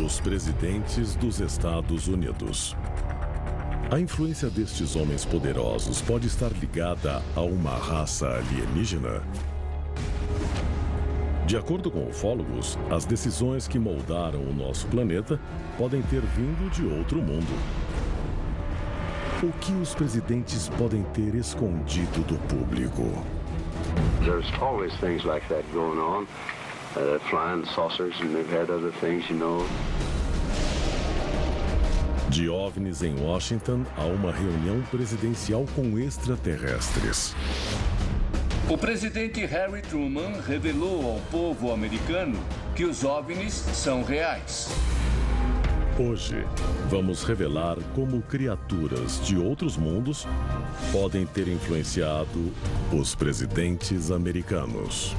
Os presidentes dos Estados Unidos. A influência destes homens poderosos pode estar ligada a uma raça alienígena? De acordo com ufólogos, as decisões que moldaram o nosso planeta podem ter vindo de outro mundo. O que os presidentes podem ter escondido do público? There's always things like that going on. Flying saucers, and they've had other things, you know. De OVNIs em Washington a uma reunião presidencial com extraterrestres. O presidente Harry Truman revelou ao povo americano que os OVNIs são reais. Hoje, vamos revelar como criaturas de outros mundos podem ter influenciado os presidentes americanos.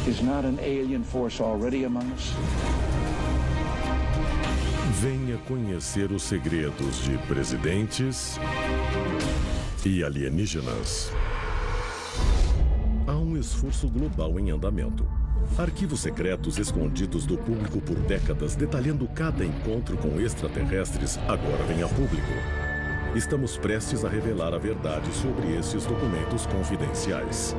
Is not an alien force already among us? Venha conhecer os segredos de presidentes e alienígenas. Há um esforço global em andamento. Arquivos secretos escondidos do público por décadas, detalhando cada encontro com extraterrestres, agora vem a público. Estamos prestes a revelar a verdade sobre esses documentos confidenciais.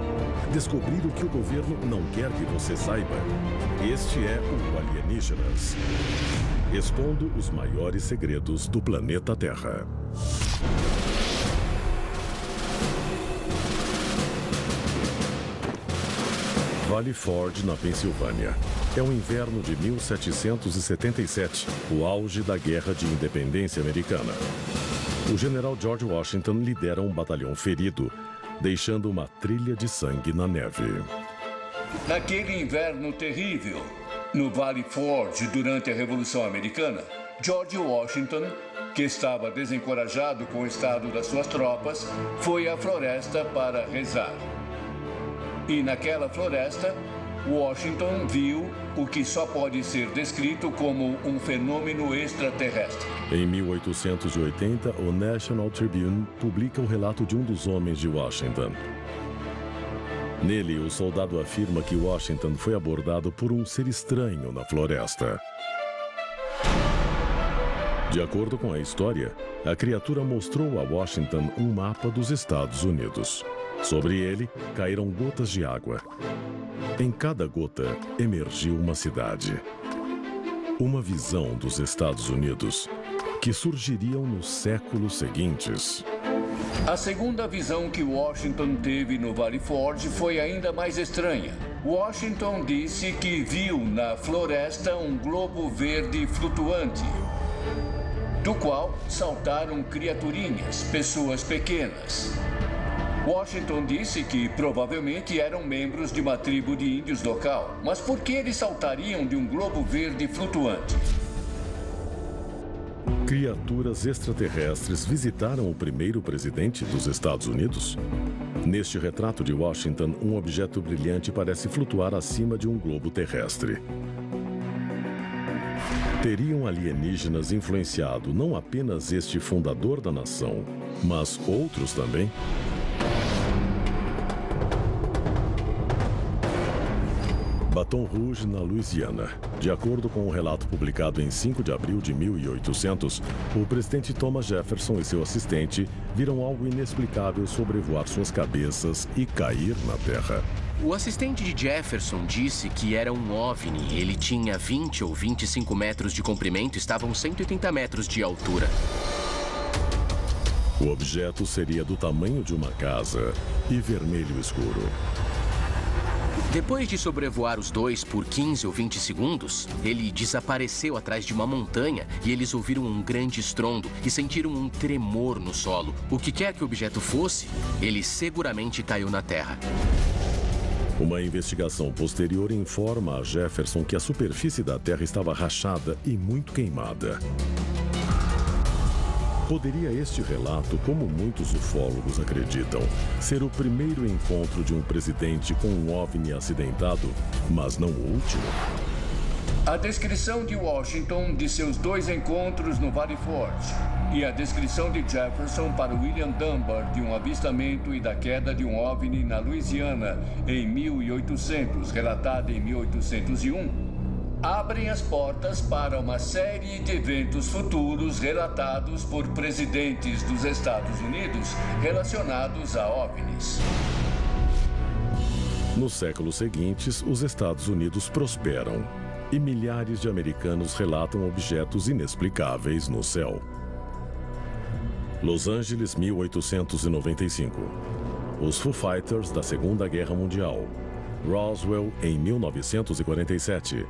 Descobrir o que o governo não quer que você saiba. Este é o Alienígenas, expondo os maiores segredos do planeta Terra. Valley Forge, na Pensilvânia. É o inverno de 1777, o auge da Guerra de Independência Americana. O general George Washington lidera um batalhão ferido, deixando uma trilha de sangue na neve. Naquele inverno terrível, no Valley Forge, durante a Revolução Americana, George Washington, que estava desencorajado com o estado das suas tropas, foi à floresta para rezar. E naquela floresta, Washington viu o que só pode ser descrito como um fenômeno extraterrestre. Em 1880, o National Tribune publica o relato de um dos homens de Washington. Nele, o soldado afirma que Washington foi abordado por um ser estranho na floresta. De acordo com a história, a criatura mostrou a Washington um mapa dos Estados Unidos. Sobre ele, caíram gotas de água. Em cada gota, emergiu uma cidade. Uma visão dos Estados Unidos que surgiriam nos séculos seguintes. A segunda visão que Washington teve no Valley Forge foi ainda mais estranha. Washington disse que viu na floresta um globo verde flutuante, do qual saltaram criaturinhas, pessoas pequenas. Washington disse que provavelmente eram membros de uma tribo de índios local. Mas por que eles saltariam de um globo verde flutuante? Criaturas extraterrestres visitaram o primeiro presidente dos Estados Unidos? Neste retrato de Washington, um objeto brilhante parece flutuar acima de um globo terrestre. Teriam alienígenas influenciado não apenas este fundador da nação, mas outros também? Baton Rouge, na Louisiana. De acordo com um relato publicado em 5 de abril de 1800, o presidente Thomas Jefferson e seu assistente viram algo inexplicável sobrevoar suas cabeças e cair na terra. O assistente de Jefferson disse que era um OVNI. Ele tinha 20 ou 25 metros de comprimento e estava a uns 180 metros de altura. O objeto seria do tamanho de uma casa e vermelho escuro. Depois de sobrevoar os dois por 15 ou 20 segundos, ele desapareceu atrás de uma montanha e eles ouviram um grande estrondo e sentiram um tremor no solo. O que quer que o objeto fosse, ele seguramente caiu na terra. Uma investigação posterior informa a Jefferson que a superfície da Terra estava rachada e muito queimada. Poderia este relato, como muitos ufólogos acreditam, ser o primeiro encontro de um presidente com um OVNI acidentado, mas não o último? A descrição de Washington de seus dois encontros no Valley Forge e a descrição de Jefferson para William Dunbar de um avistamento e da queda de um OVNI na Louisiana em 1800, relatada em 1801, abrem as portas para uma série de eventos futuros relatados por presidentes dos Estados Unidos relacionados a OVNIs. Nos séculos seguintes, os Estados Unidos prosperam e milhares de americanos relatam objetos inexplicáveis no céu. Los Angeles, 1895. Os Foo Fighters da Segunda Guerra Mundial. Roswell, em 1947.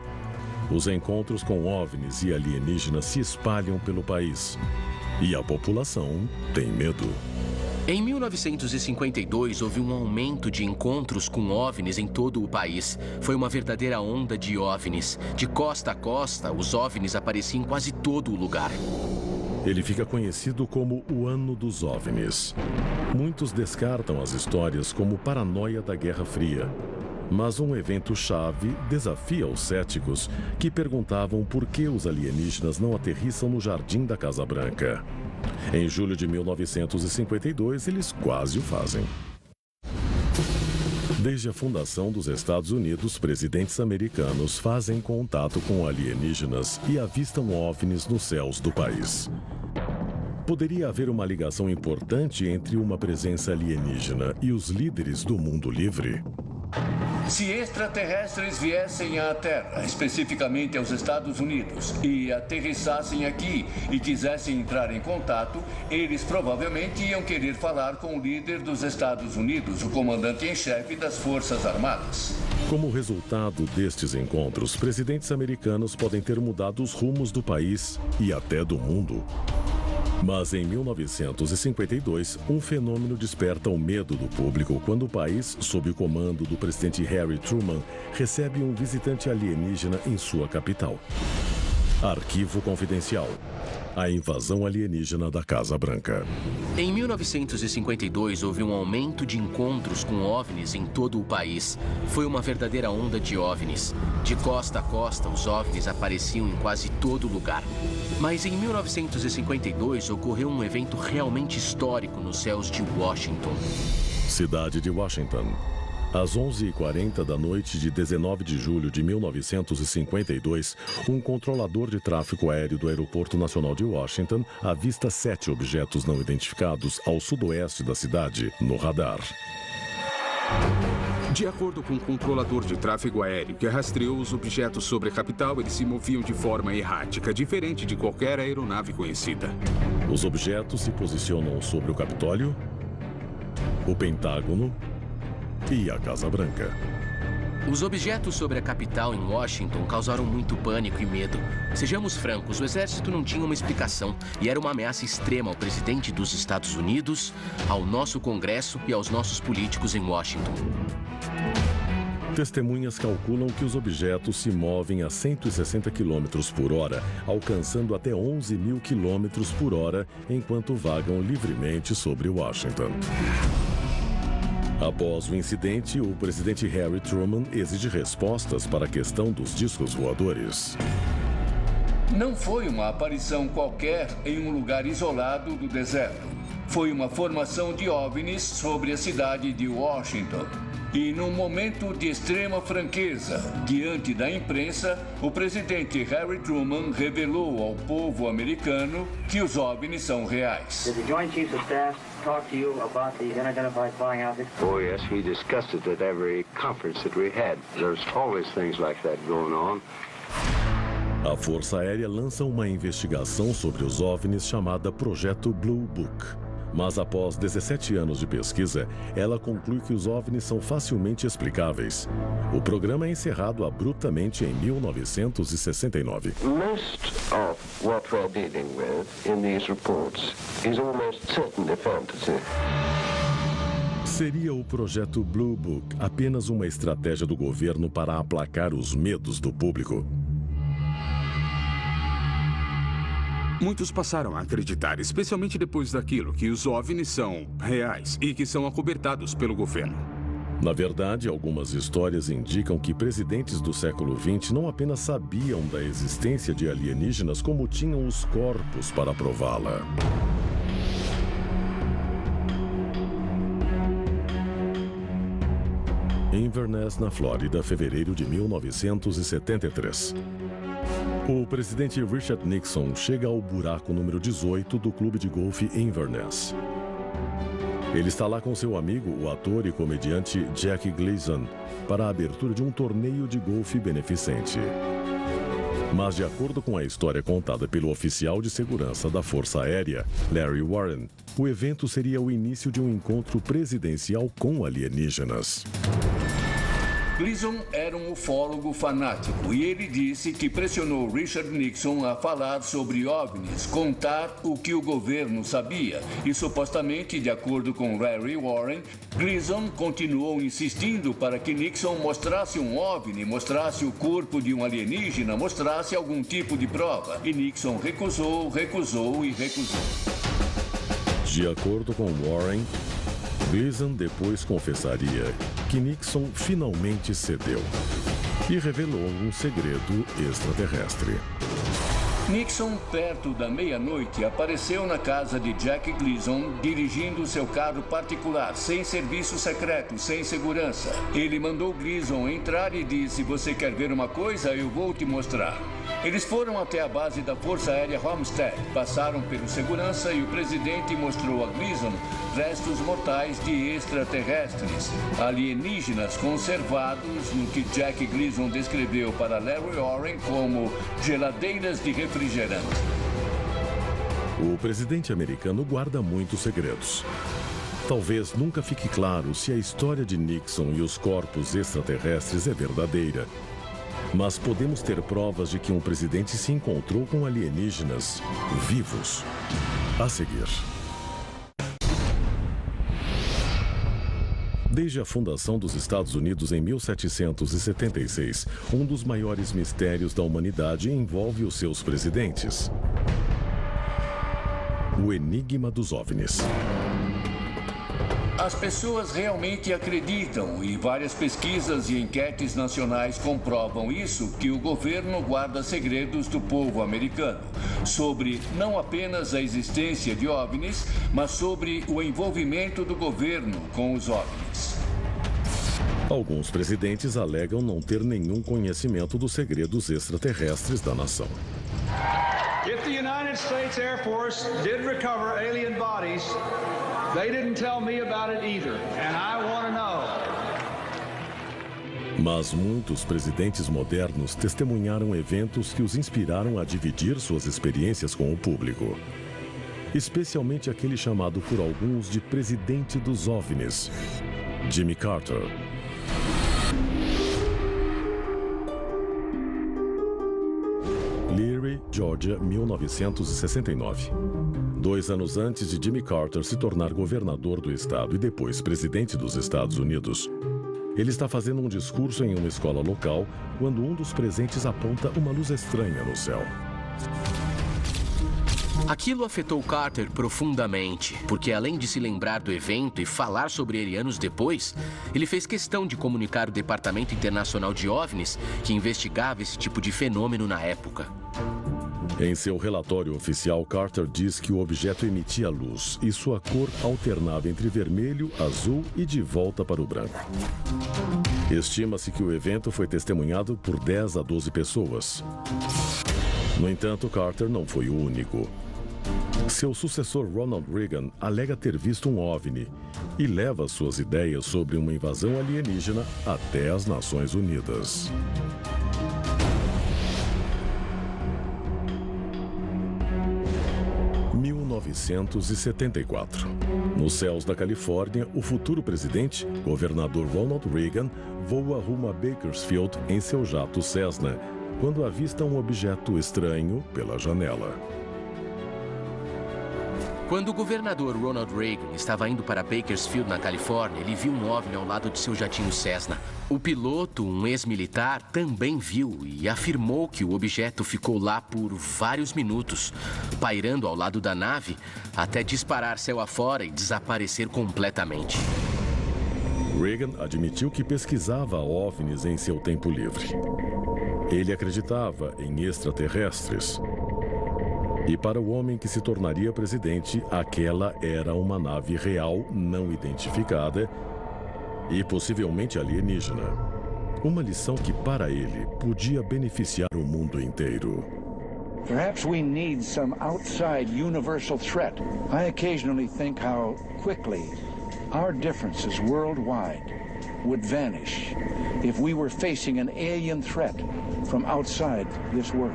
Os encontros com OVNIs e alienígenas se espalham pelo país. E a população tem medo. Em 1952, houve um aumento de encontros com OVNIs em todo o país. Foi uma verdadeira onda de OVNIs. De costa a costa, os OVNIs apareciam em quase todo o lugar. Ele fica conhecido como o Ano dos OVNIs. Muitos descartam as histórias como paranoia da Guerra Fria. Mas um evento-chave desafia os céticos que perguntavam por que os alienígenas não aterrissam no jardim da Casa Branca. Em julho de 1952, eles quase o fazem. Desde a fundação dos Estados Unidos, presidentes americanos fazem contato com alienígenas e avistam OVNIs nos céus do país. Poderia haver uma ligação importante entre uma presença alienígena e os líderes do mundo livre? Se extraterrestres viessem à Terra, especificamente aos Estados Unidos, e aterrissassem aqui e quisessem entrar em contato, eles provavelmente iam querer falar com o líder dos Estados Unidos, o comandante em chefe das Forças Armadas. Como resultado destes encontros, presidentes americanos podem ter mudado os rumos do país e até do mundo. Mas em 1952, um fenômeno desperta o medo do público quando o país, sob o comando do presidente Harry Truman, recebe um visitante alienígena em sua capital. Arquivo confidencial. A invasão alienígena da Casa Branca. Em 1952, houve um aumento de encontros com OVNIs em todo o país. Foi uma verdadeira onda de OVNIs. De costa a costa, os OVNIs apareciam em quase todo lugar. Mas em 1952, ocorreu um evento realmente histórico nos céus de Washington. Cidade de Washington. Às 11h40 da noite de 19 de julho de 1952, um controlador de tráfego aéreo do Aeroporto Nacional de Washington avista 7 objetos não identificados ao sudoeste da cidade, no radar. De acordo com o controlador de tráfego aéreo que rastreou os objetos sobre a capital, eles se moviam de forma errática, diferente de qualquer aeronave conhecida. Os objetos se posicionam sobre o Capitólio, o Pentágono e a Casa Branca. Os objetos sobre a capital em Washington causaram muito pânico e medo. Sejamos francos, o exército não tinha uma explicação e era uma ameaça extrema ao presidente dos Estados Unidos, ao nosso Congresso e aos nossos políticos em Washington. Testemunhas calculam que os objetos se movem a 160 km por hora, alcançando até 11 mil km por hora, enquanto vagam livremente sobre Washington. Após o incidente, o presidente Harry Truman exige respostas para a questão dos discos voadores. Não foi uma aparição qualquer em um lugar isolado do deserto. Foi uma formação de OVNIs sobre a cidade de Washington. E num momento de extrema franqueza, diante da imprensa, o presidente Harry Truman revelou ao povo americano que os OVNIs são reais. Did the Joint Chiefs of Staff talk to you about these unidentified flying objects? Oh, yes, we discussed it at every conference that we had. There's always things like that going on. A Força Aérea lança uma investigação sobre os OVNIs chamada Projeto Blue Book. Mas após 17 anos de pesquisa, ela conclui que os OVNIs são facilmente explicáveis. O programa é encerrado abruptamente em 1969. Most of what we're dealing with in these reports is almost certainly fantasy. Seria o projeto Blue Book apenas uma estratégia do governo para aplacar os medos do público? Muitos passaram a acreditar, especialmente depois daquilo, que os OVNIs são reais e que são acobertados pelo governo. Na verdade, algumas histórias indicam que presidentes do século XX não apenas sabiam da existência de alienígenas, como tinham os corpos para prová-la. Em Inverness, na Flórida, fevereiro de 1973. O presidente Richard Nixon chega ao buraco número 18 do clube de golfe Inverness. Ele está lá com seu amigo, o ator e comediante Jack Gleason, para a abertura de um torneio de golfe beneficente. Mas, de acordo com a história contada pelo oficial de segurança da Força Aérea, Larry Warren, o evento seria o início de um encontro presidencial com alienígenas. Gleason era um ufólogo fanático e ele disse que pressionou Richard Nixon a falar sobre OVNIs, contar o que o governo sabia. E supostamente, de acordo com Larry Warren, Gleason continuou insistindo para que Nixon mostrasse um OVNI, mostrasse o corpo de um alienígena, mostrasse algum tipo de prova. E Nixon recusou, recusou e recusou. De acordo com Warren, Gleason depois confessaria que Nixon finalmente cedeu e revelou um segredo extraterrestre. Nixon, perto da meia-noite, apareceu na casa de Jack Gleason dirigindo seu carro particular, sem serviço secreto, sem segurança. Ele mandou Gleason entrar e disse: "Você quer ver uma coisa? Eu vou te mostrar." Eles foram até a base da Força Aérea Homestead, passaram pelo segurança e o presidente mostrou a Gleason restos mortais de extraterrestres, alienígenas conservados no que Jack Gleason descreveu para Larry Warren como geladeiras de refrigerante. O presidente americano guarda muitos segredos. Talvez nunca fique claro se a história de Nixon e os corpos extraterrestres é verdadeira. Mas podemos ter provas de que um presidente se encontrou com alienígenas vivos. A seguir. Desde a fundação dos Estados Unidos em 1776, um dos maiores mistérios da humanidade envolve os seus presidentes: o enigma dos OVNIs. As pessoas realmente acreditam, e várias pesquisas e enquetes nacionais comprovam isso, que o governo guarda segredos do povo americano, sobre não apenas a existência de OVNIs, mas sobre o envolvimento do governo com os OVNIs. Alguns presidentes alegam não ter nenhum conhecimento dos segredos extraterrestres da nação. If the United States Air Force did recover alien bodies, they didn't tell me about it either, and I want to know. Mas muitos presidentes modernos testemunharam eventos que os inspiraram a dividir suas experiências com o público. Especialmente aquele chamado por alguns de presidente dos OVNIs, Jimmy Carter. Leary, Georgia, 1969. 2 anos antes de Jimmy Carter se tornar governador do estado e depois presidente dos Estados Unidos, ele está fazendo um discurso em uma escola local quando um dos presentes aponta uma luz estranha no céu. Aquilo afetou Carter profundamente, porque além de se lembrar do evento e falar sobre ele anos depois, ele fez questão de comunicar ao Departamento Internacional de OVNIs, que investigava esse tipo de fenômeno na época. Em seu relatório oficial, Carter diz que o objeto emitia luz e sua cor alternava entre vermelho, azul e de volta para o branco. Estima-se que o evento foi testemunhado por 10 a 12 pessoas. No entanto, Carter não foi o único. Seu sucessor Ronald Reagan alega ter visto um OVNI e leva suas ideias sobre uma invasão alienígena até as Nações Unidas. Em 1974. Nos céus da Califórnia, o futuro presidente, governador Ronald Reagan, voa rumo a Bakersfield em seu jato Cessna, quando avista um objeto estranho pela janela. Quando o governador Ronald Reagan estava indo para Bakersfield, na Califórnia, ele viu um OVNI ao lado de seu jatinho Cessna. O piloto, um ex-militar, também viu e afirmou que o objeto ficou lá por vários minutos, pairando ao lado da nave, até disparar céu afora e desaparecer completamente. Reagan admitiu que pesquisava OVNIs em seu tempo livre. Ele acreditava em extraterrestres. E para o homem que se tornaria presidente, aquela era uma nave real não identificada e possivelmente alienígena. Uma lição que, para ele, podia beneficiar o mundo inteiro. Perhaps we need some outside universal threat. I occasionally think how quickly our differences worldwide would vanish if we were facing an alien threat from outside this world.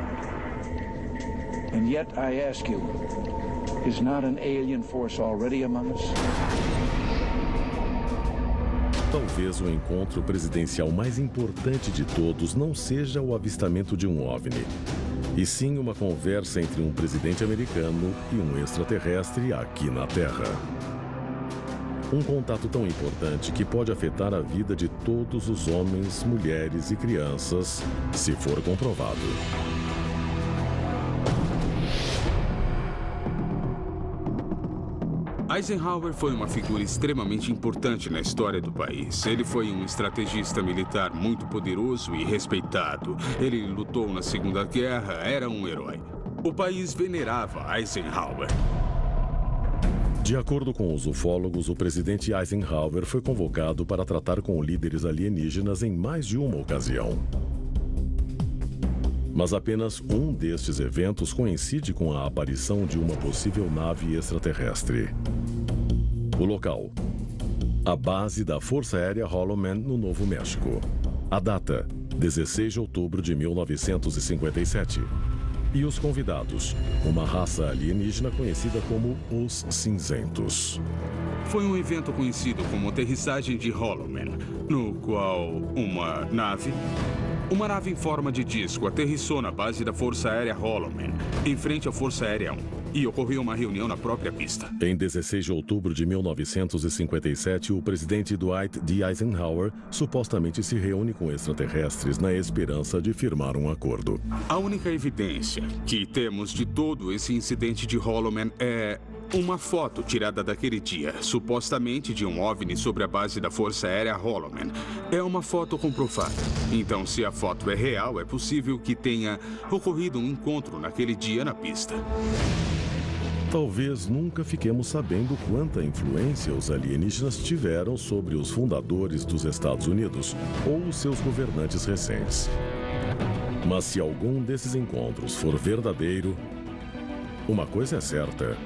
And yet I ask you, is not an alien force already among us? Talvez o encontro presidencial mais importante de todos não seja o avistamento de um OVNI, e sim uma conversa entre um presidente americano e um extraterrestre aqui na Terra. Um contato tão importante que pode afetar a vida de todos os homens, mulheres e crianças, se for comprovado. Eisenhower foi uma figura extremamente importante na história do país. Ele foi um estrategista militar muito poderoso e respeitado. Ele lutou na Segunda Guerra, era um herói. O país venerava Eisenhower. De acordo com os ufólogos, o presidente Eisenhower foi convocado para tratar com líderes alienígenas em mais de uma ocasião. Mas apenas um destes eventos coincide com a aparição de uma possível nave extraterrestre. O local: a base da Força Aérea Holloman, no Novo México. A data: 16 de outubro de 1957. E os convidados: uma raça alienígena conhecida como os Cinzentos. Foi um evento conhecido como aterrissagem de Holloman, no qual uma nave em forma de disco aterrissou na base da Força Aérea Holloman, em frente à Força Aérea 1, e ocorreu uma reunião na própria pista. Em 16 de outubro de 1957, o presidente Dwight D. Eisenhower supostamente se reúne com extraterrestres na esperança de firmar um acordo. A única evidência que temos de todo esse incidente de Holloman é uma foto tirada daquele dia, supostamente de um OVNI sobre a base da Força Aérea Holloman. É uma foto comprovada. Então, se a foto é real, é possível que tenha ocorrido um encontro naquele dia na pista. Talvez nunca fiquemos sabendo quanta influência os alienígenas tiveram sobre os fundadores dos Estados Unidos ou os seus governantes recentes. Mas se algum desses encontros for verdadeiro, uma coisa é certa: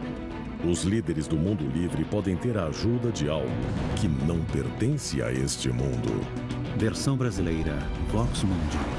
os líderes do mundo livre podem ter a ajuda de algo que não pertence a este mundo. Versão brasileira, Vox Mundi.